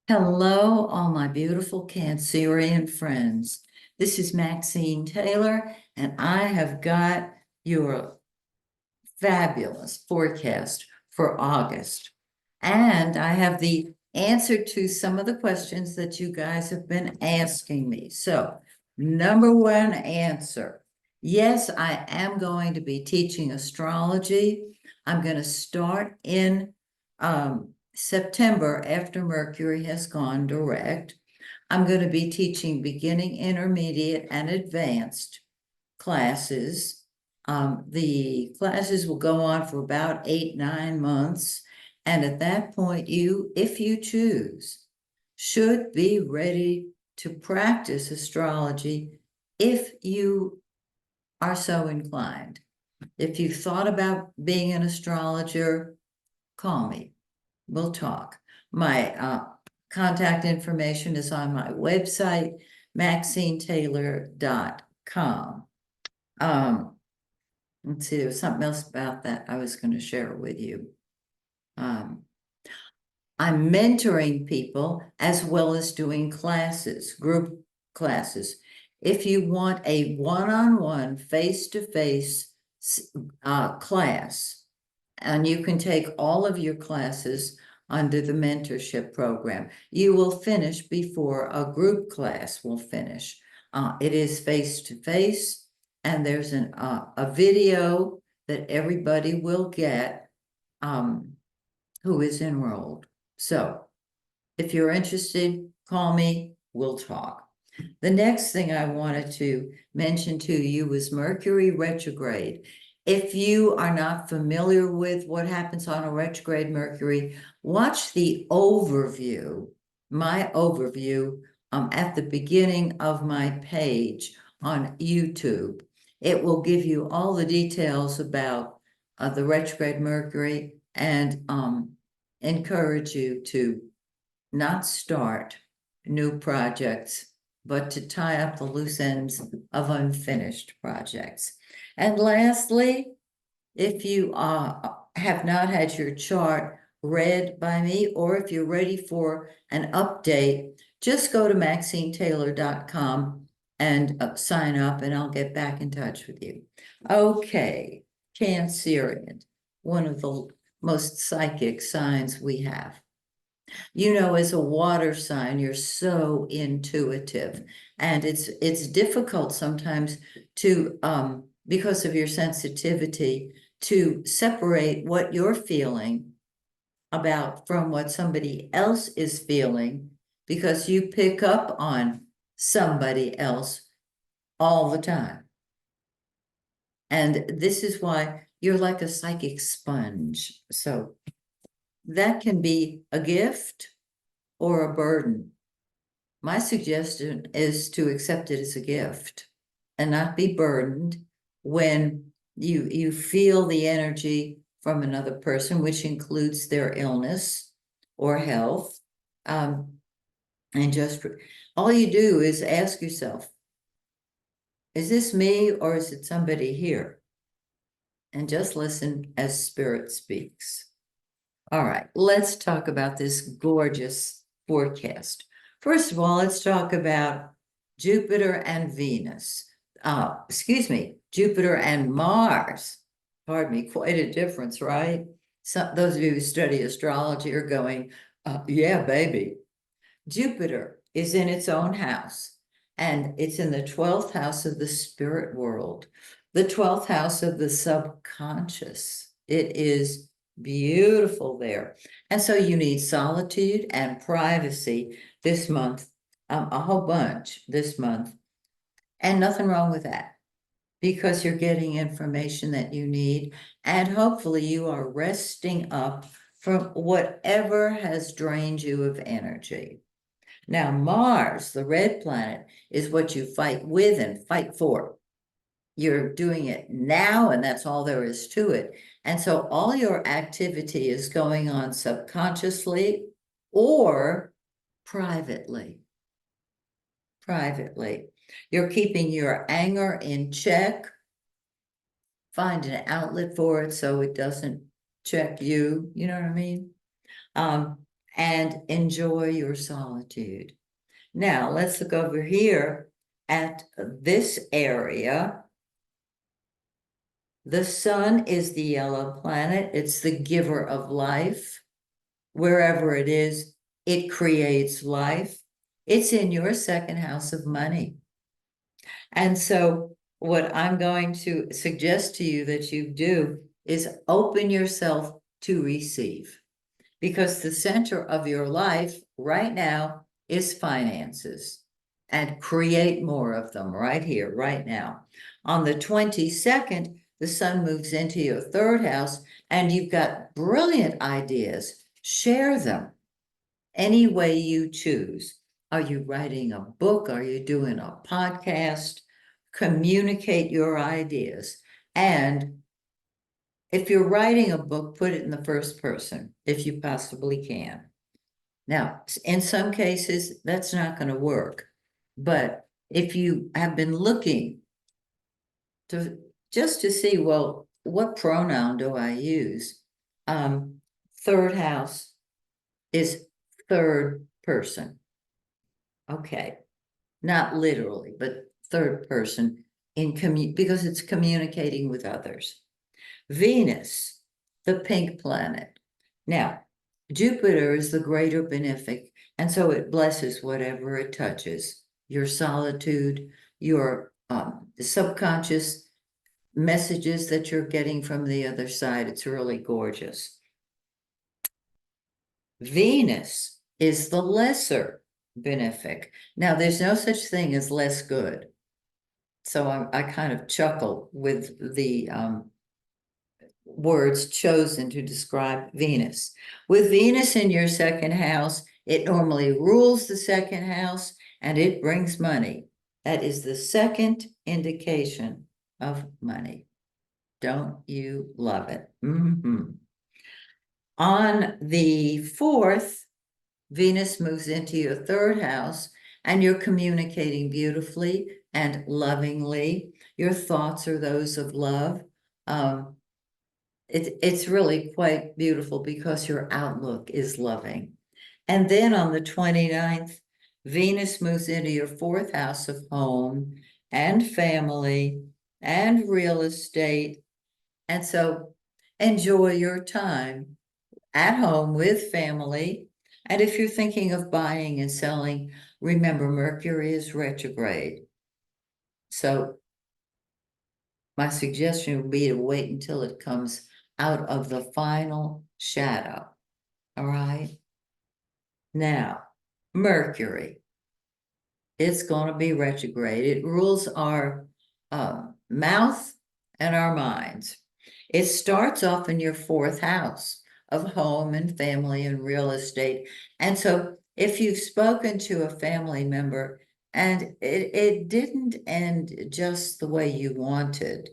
Hello, all my beautiful Cancerian friends. This is Maxine Taylor, and I have got your fabulous forecast for August. And I have the answer to some of the questions that you guys have been asking me. So, number one answer. Yes, I am going to be teaching astrology. I'm going to start in September after Mercury has gone direct. I'm going to be teaching beginning, intermediate, and advanced classes. The classes will go on for about 8-9 months. And at that point, you, if you choose, should be ready to practice astrology if you are so inclined. If you've thought about being an astrologer, call me. We'll talk. My contact information is on my website, MaxineTaylor.com. Let's see, there was something else about that I was going to share with you. I'm mentoring people as well as doing classes, group classes. If you want a one-on-one, face-to-face class, and you can take all of your classes under the mentorship program, you will finish before a group class will finish. It is face-to-face, and there's a video that everybody will get who is enrolled. So if you're interested, call me, we'll talk. The next thing I wanted to mention to you was Mercury retrograde. If you are not familiar with what happens on a retrograde Mercury, watch the overview, my overview, at the beginning of my page on YouTube. It will give you all the details about the retrograde Mercury and encourage you to not start new projects, but to tie up the loose ends of unfinished projects. And lastly, if you have not had your chart read by me, or if you're ready for an update, just go to MaxineTaylor.com and sign up, and I'll get back in touch with you. Okay, Cancerian, one of the most psychic signs we have. You know, as a water sign, you're so intuitive, and it's difficult sometimes to because of your sensitivity to separate what you're feeling about from what somebody else is feeling, because you pick up on somebody else all the time. And this is why you're like a psychic sponge. So that can be a gift or a burden. My suggestion is to accept it as a gift and not be burdened when you feel the energy from another person, which includes their illness or health. And just all you do is ask yourself, is this me or is it somebody here? And just listen as spirit speaks. All right, let's talk about this gorgeous forecast. First of all, let's talk about Jupiter and Venus. Jupiter and Mars. Pardon me, quite a difference, right? So those of you who study astrology are going, yeah, baby. Jupiter is in its own house, and it's in the 12th house of the spirit world, the 12th house of the subconscious. It is beautiful there. And so you need solitude and privacy this month, a whole bunch this month, and nothing wrong with that, because you're getting information that you need, and hopefully you are resting up from whatever has drained you of energy. Now, Mars, the red planet, is what you fight with and fight for. You're doing it now, and that's all there is to it. And so all your activity is going on subconsciously or privately. Privately. You're keeping your anger in check. Find an outlet for it so it doesn't check you. You know what I mean? and enjoy your solitude. Now, let's look over here at this area. The sun is the yellow planet. It's the giver of life. Wherever it is, it creates life. It's in your second house of money. And so what I'm going to suggest to you that you do is open yourself to receive, because the center of your life right now is finances, and create more of them right here, right now. On the 22nd, the sun moves into your third house, and you've got brilliant ideas. Share them any way you choose. Are you writing a book? Are you doing a podcast? Communicate your ideas. And if you're writing a book, put it in the first person, if you possibly can. Now, in some cases, that's not going to work. But if you have been looking to just to see, well, what pronoun do I use? Third house is third person. Okay, not literally, but third person because it's communicating with others. Venus, the pink planet. Now, Jupiter is the greater benefic, and so it blesses whatever it touches. Your solitude, your subconscious messages that you're getting from the other side. It's really gorgeous. Venus is the lesser benefic. Now, there's no such thing as less good. So I kind of chuckle with the words chosen to describe Venus. With Venus in your second house, it normally rules the second house and it brings money. That is the second indication of money. Don't you love it? Mm-hmm. On the 4th, Venus moves into your third house and you're communicating beautifully and lovingly. Your thoughts are those of love. It's really quite beautiful because your outlook is loving. And then on the 29th, Venus moves into your 4th house of home and family and real estate. And so enjoy your time at home with family. And if you're thinking of buying and selling, remember Mercury is retrograde. So my suggestion would be to wait until it comes out of the final shadow. All right. Now, Mercury, it's going to be retrograde. It rules our mouth and our minds. It starts off in your 4th house of home and family and real estate. And so if you've spoken to a family member and it didn't end just the way you wanted,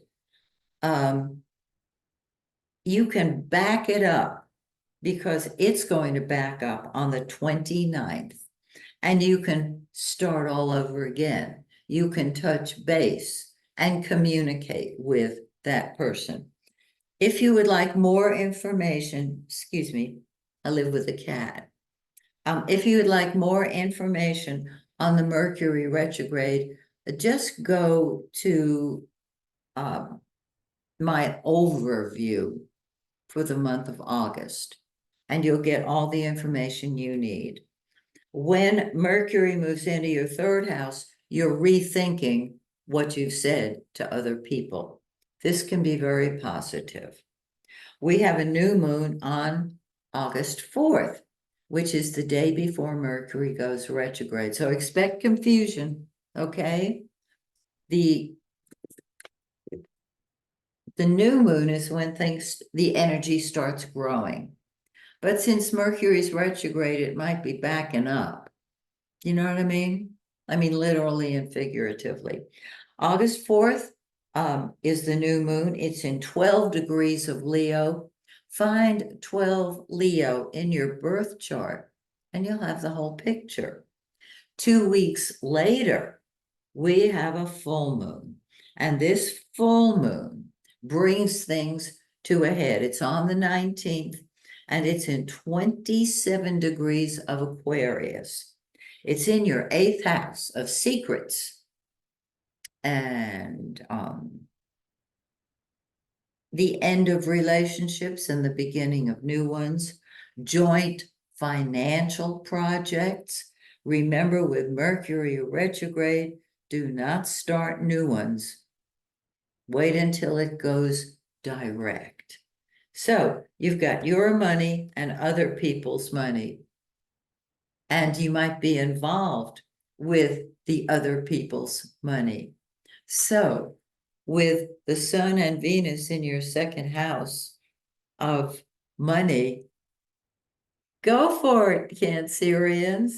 you can back it up, because it's going to back up on the 29th, and you can start all over again. You can touch base and communicate with that person. If you would like more information, excuse me, I live with a cat. If you would like more information on the Mercury retrograde, just go to my overview for the month of August, and you'll get all the information you need. When Mercury moves into your 3rd house, you're rethinking what you've said to other people. This can be very positive. We have a new moon on August 4th, which is the day before Mercury goes retrograde. So expect confusion, okay? The new moon is when the energy starts growing. But since Mercury is retrograde, it might be backing up. You know what I mean? I mean, literally and figuratively. August 4th is the new moon. It's in 12 degrees of Leo. Find 12 Leo in your birth chart, and you'll have the whole picture. 2 weeks later, we have a full moon. And this full moon brings things to a head. It's on the 19th. and it's in 27 degrees of Aquarius. It's in your 8th house of secrets and the end of relationships and the beginning of new ones, joint financial projects. Remember, with Mercury retrograde, do not start new ones. Wait until it goes direct. So you've got your money and other people's money, and you might be involved with the other people's money. So with the Sun and Venus in your 2nd house of money, go for it, Cancerians,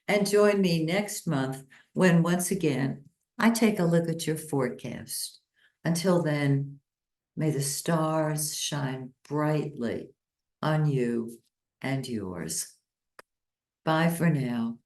and join me next month when once again I take a look at your forecast. Until then, may the stars shine brightly on you and yours. Bye for now.